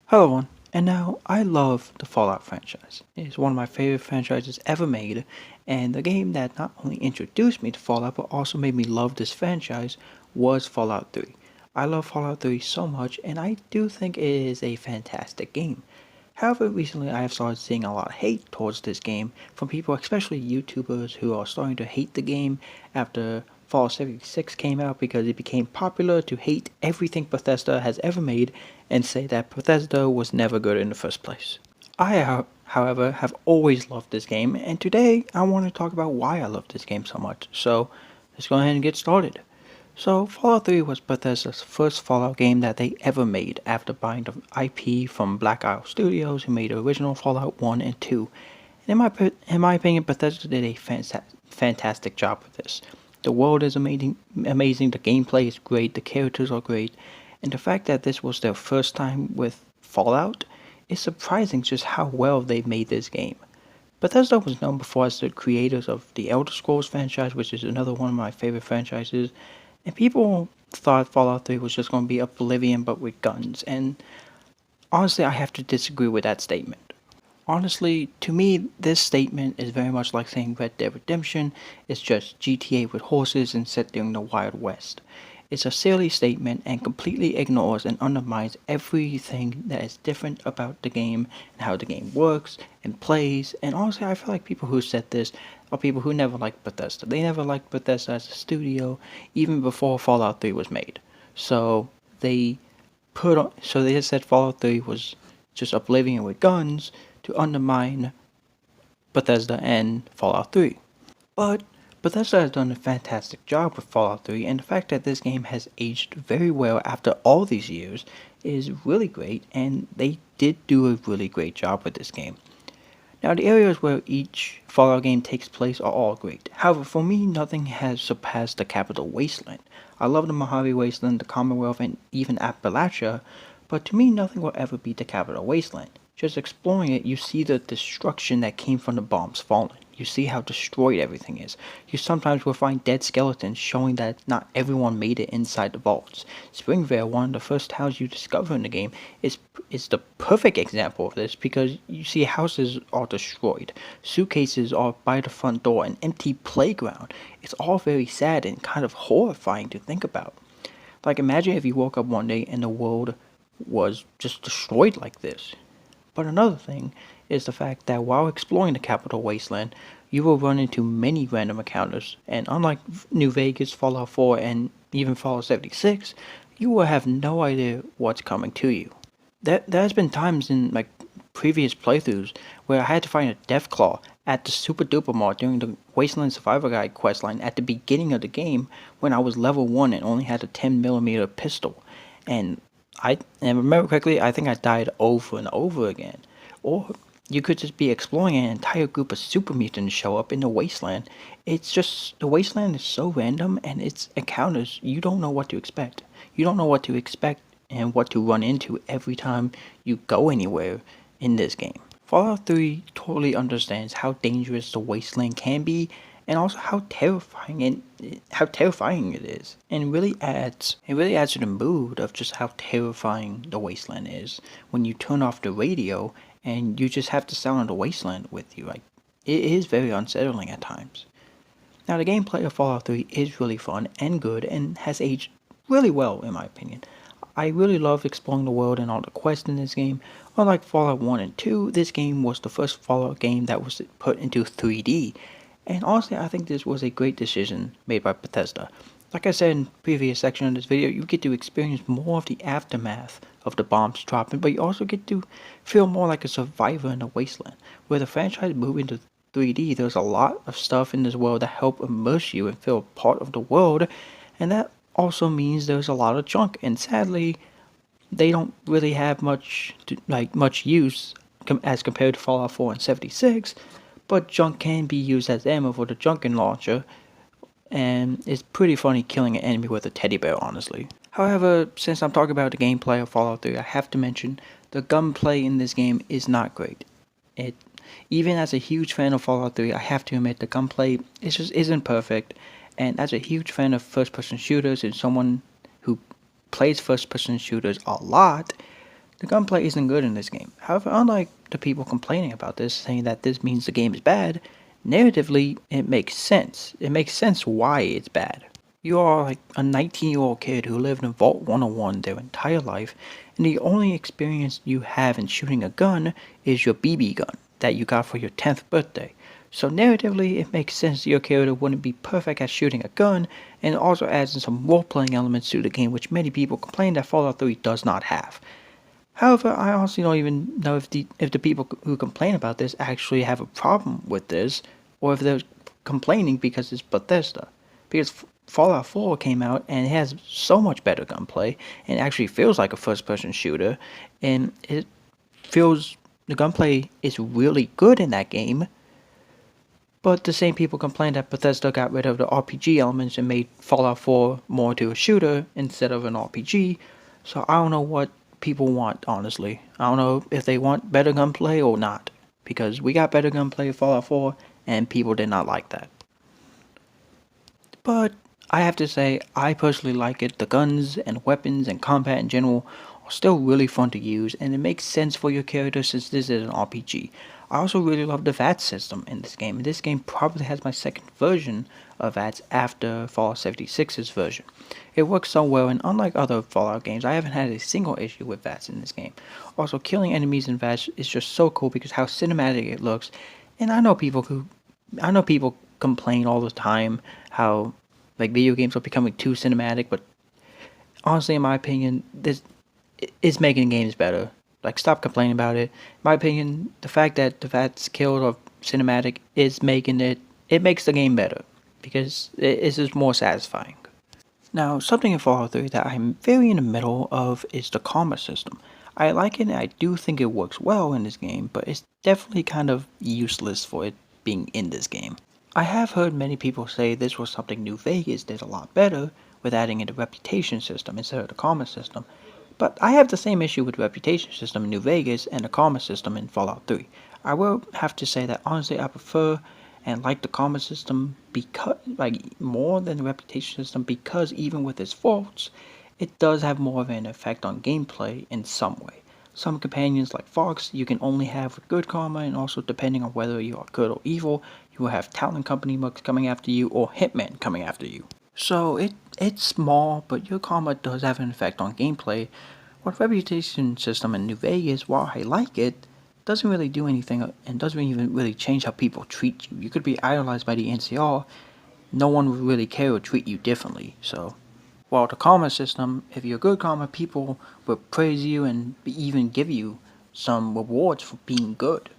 Hello everyone, and now I love the Fallout franchise. It is one of my favorite franchises ever made, and the game that not only introduced me to Fallout but also made me love this franchise was Fallout 3. I love Fallout 3 so much, and I do think it is a fantastic game. However, recently I have started seeing a lot of hate towards this game from people, especially YouTubers, who are starting to hate the game after Fallout 76 came out because it became popular to hate everything Bethesda has ever made and say that Bethesda was never good in the first place. However, have always loved this game, and today I want to talk about why I love this game so much. So, let's go ahead and get started. So, Fallout 3 was Bethesda's first Fallout game that they ever made after buying the IP from Black Isle Studios, who made the original Fallout 1 and 2. And in my opinion, Bethesda did a fantastic job with this. The world is amazing, the gameplay is great, the characters are great, and the fact that this was their first time with Fallout is surprising just how well they made this game. Bethesda was known before as the creators of the Elder Scrolls franchise, which is another one of my favorite franchises, and people thought Fallout 3 was just going to be Oblivion but with guns, and honestly, I have to disagree with that statement. Honestly, to me, this statement is very much like saying Red Dead Redemption is just GTA with horses and set during the Wild West. It's a silly statement and completely ignores and undermines everything that is different about the game and how the game works and plays. And honestly, I feel like people who said this are people who never liked Bethesda. They never liked Bethesda as a studio, even before Fallout 3 was made. So they so they just said Fallout 3 was just Oblivion with guns to undermine Bethesda and Fallout 3. But Bethesda has done a fantastic job with Fallout 3, and the fact that this game has aged very well after all these years is really great, and they did do a really great job with this game. Now, the areas where each Fallout game takes place are all great. However, for me, nothing has surpassed the Capital Wasteland. I love the Mojave Wasteland, the Commonwealth, and even Appalachia, but to me, nothing will ever beat the Capital Wasteland. Just exploring it, you see the destruction that came from the bombs falling. You see how destroyed everything is. You sometimes will find dead skeletons showing that not everyone made it inside the vaults. Springvale, one of the first towns you discover in the game, is the perfect example of this because you see houses are destroyed. Suitcases are by the front door, an empty playground. It's all very sad and kind of horrifying to think about. Like, imagine if you woke up one day and the world was just destroyed like this. But another thing is the fact that while exploring the Capital Wasteland, you will run into many random encounters, and unlike New Vegas, Fallout 4, and even Fallout 76, you will have no idea what's coming to you. There's been times in like previous playthroughs where I had to find a Deathclaw at the Super Duper Mart during the Wasteland Survivor Guide questline at the beginning of the game when I was level 1 and only had a 10mm pistol. And and remember correctly, I think I died over and over again. Or you could just be exploring and an entire group of super mutants show up in the wasteland. It's just, the wasteland is so random and its encounters, you don't know what to expect. You don't know what to expect and what to run into every time you go anywhere in this game. Fallout 3 totally understands how dangerous the wasteland can be and also how terrifying it is, and it really adds to the mood of just how terrifying the wasteland is when you turn off the radio and you just have the sound of the wasteland with you. Like, it is very unsettling at times. Now, the gameplay of Fallout 3 is really fun and good and has aged really well in my opinion. I really love exploring the world and all the quests in this game. Unlike Fallout 1 and 2, this game was the first Fallout game that was put into 3D. And honestly, I think this was a great decision made by Bethesda. Like I said in the previous section of this video, you get to experience more of the aftermath of the bombs dropping, but you also get to feel more like a survivor in the wasteland. Where the franchise moved into 3D, there's a lot of stuff in this world that help immerse you and feel part of the world, and that also means there's a lot of junk, and sadly, they don't really have much use as compared to Fallout 4 and 76, but junk can be used as ammo for the Junkin launcher, and it's pretty funny killing an enemy with a teddy bear, honestly. However, since I'm talking about the gameplay of Fallout 3, I have to mention the gunplay in this game is not great. Even as a huge fan of Fallout 3, I have to admit the gunplay just isn't perfect, and as a huge fan of first-person shooters and someone who plays first-person shooters a lot, The gunplay isn't good in this game. However, unlike the people complaining about this, saying that this means the game is bad, narratively it makes sense. It makes sense why it's bad. You are like a 19-year-old kid who lived in Vault 101 their entire life, and the only experience you have in shooting a gun is your BB gun that you got for your 10th birthday. So narratively, it makes sense your character wouldn't be perfect at shooting a gun, and it also adds in some role-playing elements to the game which many people complain that Fallout 3 does not have. However, I honestly don't even know if the people who complain about this actually have a problem with this, or if they're complaining because it's Bethesda. Because Fallout 4 came out and it has so much better gunplay, and actually feels like a first-person shooter, and it feels the gunplay is really good in that game. But the same people complain that Bethesda got rid of the RPG elements and made Fallout 4 more to a shooter instead of an RPG. So I don't know what people want, honestly. I don't know if they want better gunplay or not. Because we got better gunplay in Fallout 4 and people did not like that. But I have to say, I personally like it. The guns and weapons and combat in general are still really fun to use, and it makes sense for your character since this is an RPG. I also really love the VATS system in this game. This game probably has my second version of VATS after Fallout 76's version. It works so well, and unlike other Fallout games, I haven't had a single issue with VATS in this game. Also, killing enemies in VATS is just so cool because how cinematic it looks, and I know people complain all the time how like video games are becoming too cinematic, but honestly, in my opinion, this is making games better. Like, stop complaining about it. In my opinion, the fact that the VATS kills are cinematic is making it makes the game better because it's just more satisfying. Now, something in Fallout 3 that I'm very in the middle of is the karma system. I like it and I do think it works well in this game, but it's definitely kind of useless for it being in this game. I have heard many people say this was something New Vegas did a lot better with adding in the reputation system instead of the karma system, but I have the same issue with the reputation system in New Vegas and the karma system in Fallout 3. I will have to say that honestly I prefer and like the karma system because more than the reputation system because even with its faults, it does have more of an effect on gameplay in some way. Some companions like Fox you can only have with good karma, and also depending on whether you are good or evil, you will have talent company mugs coming after you or hitmen coming after you. So it's small, but your karma does have an effect on gameplay. What reputation system in New Vegas, while I like it, doesn't really do anything and doesn't even really change how people treat you. You could be idolized by the NCR, no one would really care or treat you differently. So while the karma system, if you're good karma, people will praise you and even give you some rewards for being good.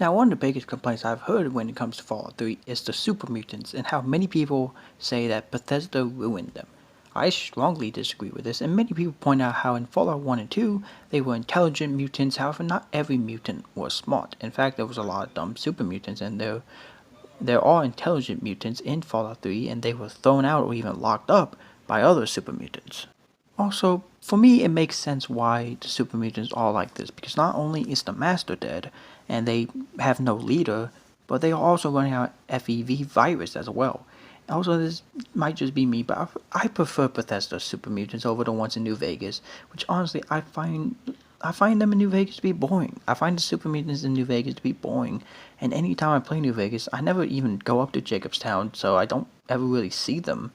Now, one of the biggest complaints I've heard when it comes to Fallout 3 is the super mutants and how many people say that Bethesda ruined them. I strongly disagree with this, and many people point out how in Fallout 1 and 2 they were intelligent mutants, however not every mutant was smart. In fact, there was a lot of dumb super mutants, and there are intelligent mutants in Fallout 3, and they were thrown out or even locked up by other super mutants. Also, for me, it makes sense why the super mutants are like this, because not only is the master dead, and they have no leader, but they are also running out FEV virus as well. Also, this might just be me, but I prefer Bethesda super mutants over the ones in New Vegas, which honestly I find them in New Vegas to be boring. I find the super mutants in New Vegas to be boring, and anytime I play New Vegas, I never even go up to Jacobstown, so I don't ever really see them.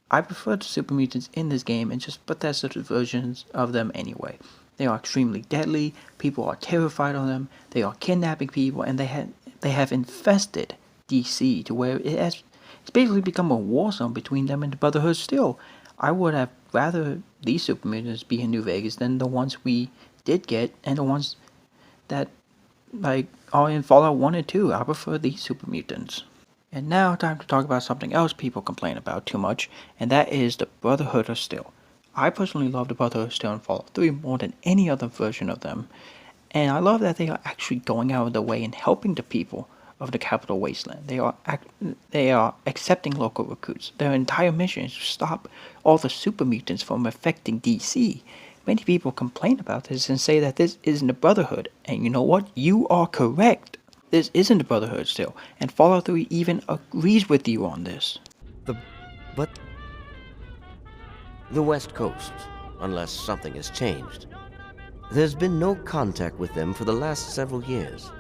I prefer the super mutants in this game and just Bethesda versions of them anyway. They are extremely deadly, people are terrified of them, they are kidnapping people, and they have infested DC to where it's basically become a war zone between them and the Brotherhood still. I would have rather these super mutants be in New Vegas than the ones we did get and the ones that are in Fallout 1 and 2. I prefer these super mutants. And now time to talk about something else people complain about too much, and that is the Brotherhood of Steel. I personally love the Brotherhood of Steel in Fallout 3 more than any other version of them, and I love that they are actually going out of their way and helping the people of the Capital Wasteland. They are accepting local recruits. Their entire mission is to stop all the super mutants from affecting DC. Many people complain about this and say that this isn't a Brotherhood, and you know what? You are correct. This isn't a Brotherhood still, and Fallout 3 even agrees with you on this. But the West Coast, unless something has changed. There's been no contact with them for the last several years.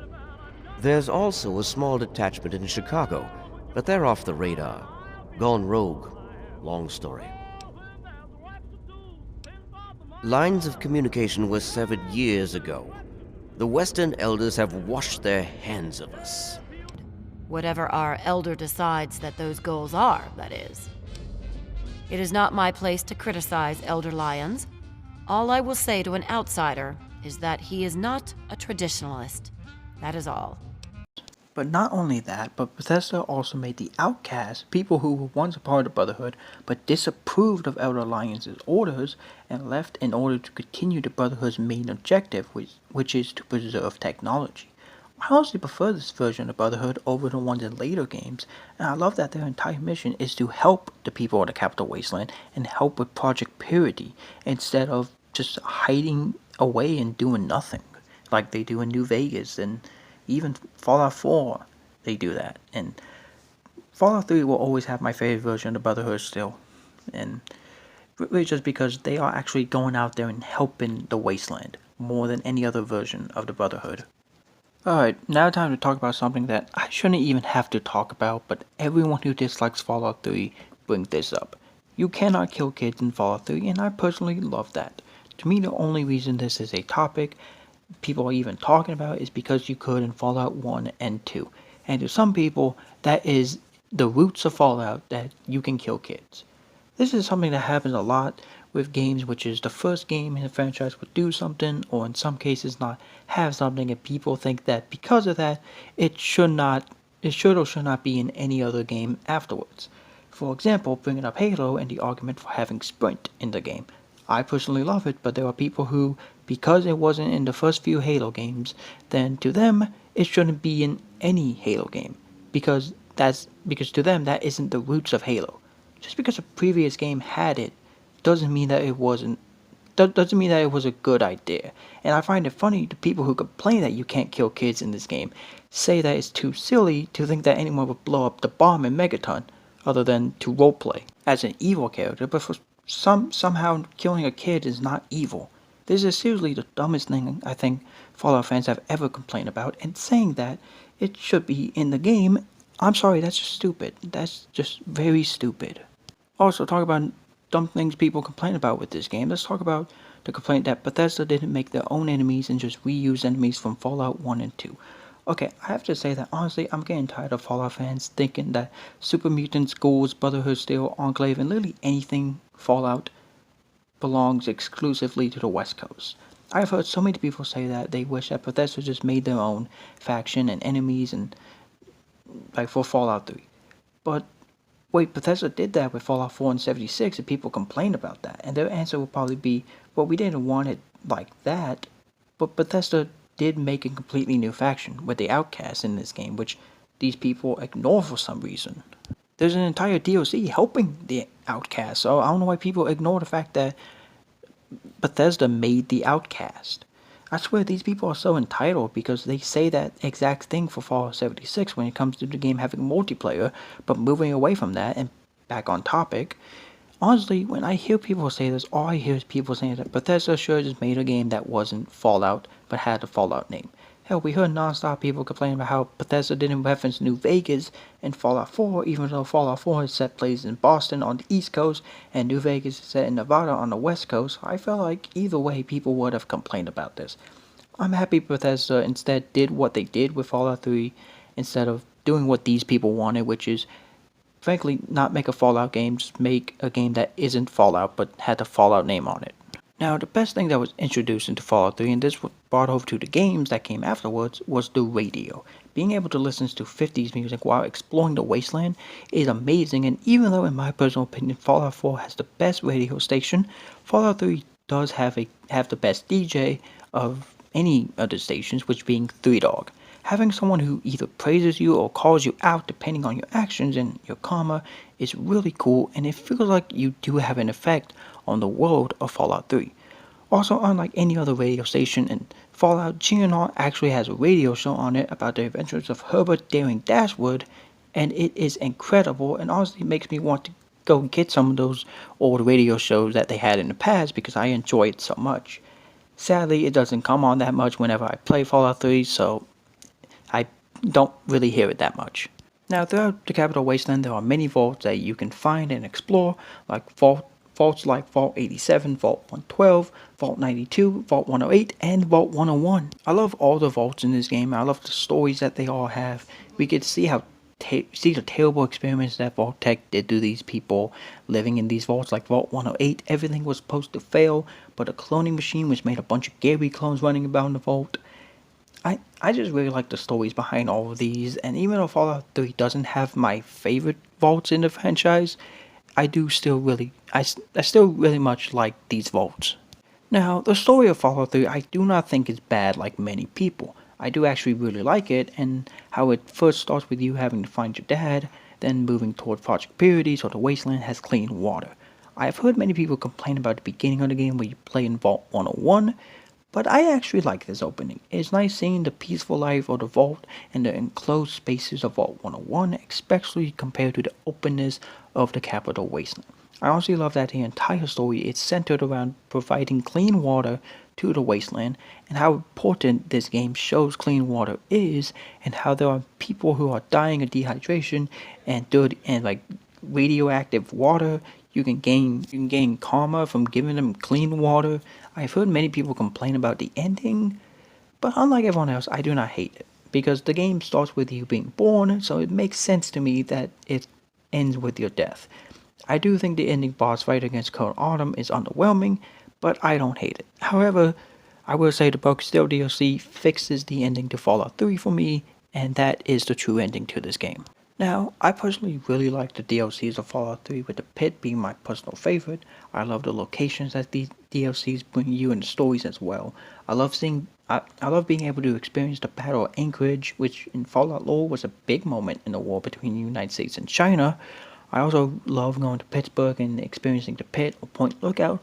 There's also a small detachment in Chicago, but they're off the radar. Gone rogue. Long story. Lines of communication were severed years ago. The Western elders have washed their hands of us. Whatever our elder decides that those goals are, that is. It is not my place to criticize Elder Lyons. All I will say to an outsider is that he is not a traditionalist. That is all. But not only that, but Bethesda also made the outcasts, people who were once a part of the Brotherhood, but disapproved of Elder Lyons' orders, and left in order to continue the Brotherhood's main objective, which is to preserve technology. I honestly prefer this version of Brotherhood over the ones in later games, and I love that their entire mission is to help the people of the Capital Wasteland and help with Project Purity, instead of just hiding away and doing nothing, like they do in New Vegas and even Fallout 4, they do that. And Fallout 3 will always have my favorite version of the Brotherhood still. And really just because they are actually going out there and helping the Wasteland more than any other version of the Brotherhood. Alright, now time to talk about something that I shouldn't even have to talk about, but everyone who dislikes Fallout 3 brings this up. You cannot kill kids in Fallout 3, and I personally love that. To me, the only reason this is a topic people are even talking about is because you could in Fallout 1 and 2. And to some people, that is the roots of Fallout, that you can kill kids. This is something that happens a lot with games, which is the first game in the franchise would do something, or in some cases not have something, and people think that because of that, it should or should not be in any other game afterwards. For example, bringing up Halo and the argument for having sprint in the game. I personally love it, but there are people who, because it wasn't in the first few Halo games, then to them it shouldn't be in any Halo game, because to them that isn't the roots of Halo. Just because a previous game had it doesn't mean that it wasn't doesn't mean that it was a good idea. And I find it funny the people who complain that you can't kill kids in this game say that it's too silly to think that anyone would blow up the bomb in Megaton other than to roleplay as an evil character, but for somehow killing a kid is not evil. This is seriously the dumbest thing I think Fallout fans have ever complained about, and saying that it should be in the game, I'm sorry, that's just stupid. That's just very stupid. Also, talk about dumb things people complain about with this game. Let's talk about the complaint that Bethesda didn't make their own enemies and just reuse enemies from Fallout 1 and 2. Okay, I have to say that honestly, I'm getting tired of Fallout fans thinking that Super Mutants, Ghouls, Brotherhood, Steel, Enclave, and literally anything Fallout belongs exclusively to the West Coast. I've heard so many people say that they wish that Bethesda just made their own faction and enemies and like for Fallout 3. But wait, Bethesda did that with Fallout 4 and 76 and people complained about that. And their answer would probably be, well, we didn't want it like that, but Bethesda did make a completely new faction with the Outcasts in this game, which these people ignore for some reason. There's an entire DLC helping the Outcasts, so I don't know why people ignore the fact that Bethesda made the Outcast. I swear these people are so entitled because they say that exact thing for Fallout 76 when it comes to the game having multiplayer, but moving away from that and back on topic. Honestly, when I hear people say this, all I hear is people saying that Bethesda sure just made a game that wasn't Fallout, but had the Fallout name. Hell, we heard non-stop people complaining about how Bethesda didn't reference New Vegas in Fallout 4, even though Fallout 4 is set plays in Boston on the East Coast, and New Vegas is set in Nevada on the West Coast. I felt like either way people would have complained about this. I'm happy Bethesda instead did what they did with Fallout 3, instead of doing what these people wanted, which is frankly, not make a Fallout game, just make a game that isn't Fallout but had the Fallout name on it. Now, the best thing that was introduced into Fallout 3, and this was brought over to the games that came afterwards, was the radio. Being able to listen to 50s music while exploring the wasteland is amazing, and even though in my personal opinion Fallout 4 has the best radio station, Fallout 3 does have the best DJ of any of the stations, which being Three Dog. Having someone who either praises you or calls you out depending on your actions and your karma is really cool, and it feels like you do have an effect on the world of Fallout 3. Also, unlike any other radio station in Fallout, GNR actually has a radio show on it about the adventures of Herbert Daring Dashwood, and it is incredible, and honestly makes me want to go get some of those old radio shows that they had in the past because I enjoy it so much. Sadly, it doesn't come on that much whenever I play Fallout 3, so I don't really hear it that much. Now, throughout the Capital Wasteland, there are many vaults that you can find and explore, like vaults like Vault 87, Vault 112, Vault 92, Vault 108, and Vault 101. I love all the vaults in this game. I love the stories that they all have. We get to see see the terrible experiments that Vault Tech did to these people living in these vaults, like Vault 108. Everything was supposed to fail, but a cloning machine which made a bunch of Gary clones running about in the vault. I just really like the stories behind all of these, and even though Fallout 3 doesn't have my favorite vaults in the franchise, I still really much like these vaults. Now, the story of Fallout 3 I do not think is bad like many people. I do actually really like it, and how it first starts with you having to find your dad, then moving toward Project Purity so the wasteland has clean water. I have heard many people complain about the beginning of the game where you play in Vault 101, but I actually like this opening. It's nice seeing the peaceful life of the vault and the enclosed spaces of Vault 101, especially compared to the openness of the Capital Wasteland. I also love that the entire story is centered around providing clean water to the wasteland, and how important this game shows clean water is, and how there are people who are dying of dehydration and dirty and like radioactive water. You can gain karma from giving them clean water. I've heard many people complain about the ending, but unlike everyone else, I do not hate it, because the game starts with you being born, so it makes sense to me that it ends with your death. I do think the ending boss fight against Cold Autumn is underwhelming, but I don't hate it. However, I will say the Broken Steel DLC fixes the ending to Fallout 3 for me, and that is the true ending to this game. Now, I personally really like the DLCs of Fallout 3, with the pit being my personal favorite. I love the locations that these DLCs bring you and the stories as well. I love being able to experience the Battle of Anchorage, which in Fallout lore was a big moment in the war between the United States and China. I also love going to Pittsburgh and experiencing the pit or Point Lookout.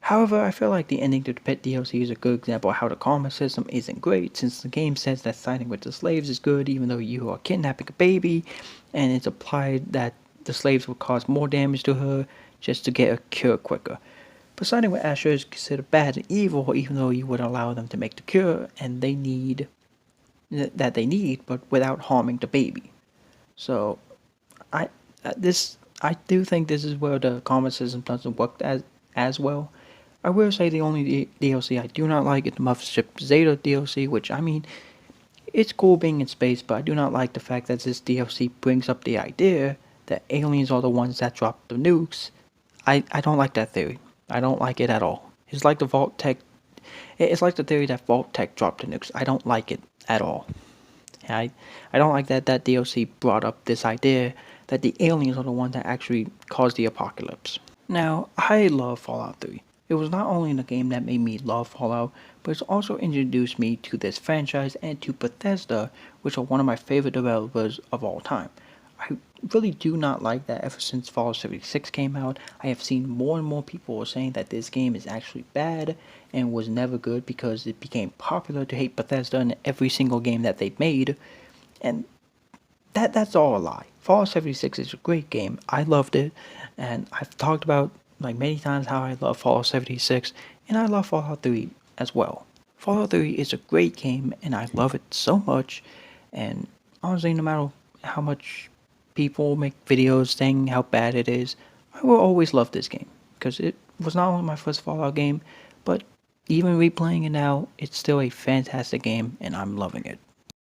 However, I feel like the ending to the Pit DLC is a good example of how the karma system isn't great, since the game says that siding with the slaves is good even though you are kidnapping a baby, and it's applied that the slaves will cause more damage to her just to get a cure quicker. But siding with Asher is considered bad and evil even though you would allow them to make the cure and they need, but without harming the baby. So, I I do think this is where the karma system doesn't work as well. I will say the only DLC I do not like is the Mothership Zeta DLC, which, I mean, it's cool being in space, but I do not like the fact that this DLC brings up the idea that aliens are the ones that drop the nukes. I don't like that theory. I don't like it at all. It's like the theory that Vault Tech dropped the nukes. I don't like it at all. I don't like that DLC brought up this idea that the aliens are the ones that actually caused the apocalypse. Now, I love Fallout 3. It was not only the game that made me love Fallout, but it's also introduced me to this franchise and to Bethesda, which are one of my favorite developers of all time. I really do not like that ever since Fallout 76 came out, I have seen more and more people saying that this game is actually bad and was never good because it became popular to hate Bethesda in every single game that they made, and that's all a lie. Fallout 76 is a great game. I loved it, and I've talked about like many times how I love Fallout 76, and I love Fallout 3 as well. Fallout 3 is a great game, and I love it so much, and honestly, no matter how much people make videos saying how bad it is, I will always love this game, because it was not only my first Fallout game, but even replaying it now, it's still a fantastic game, and I'm loving it.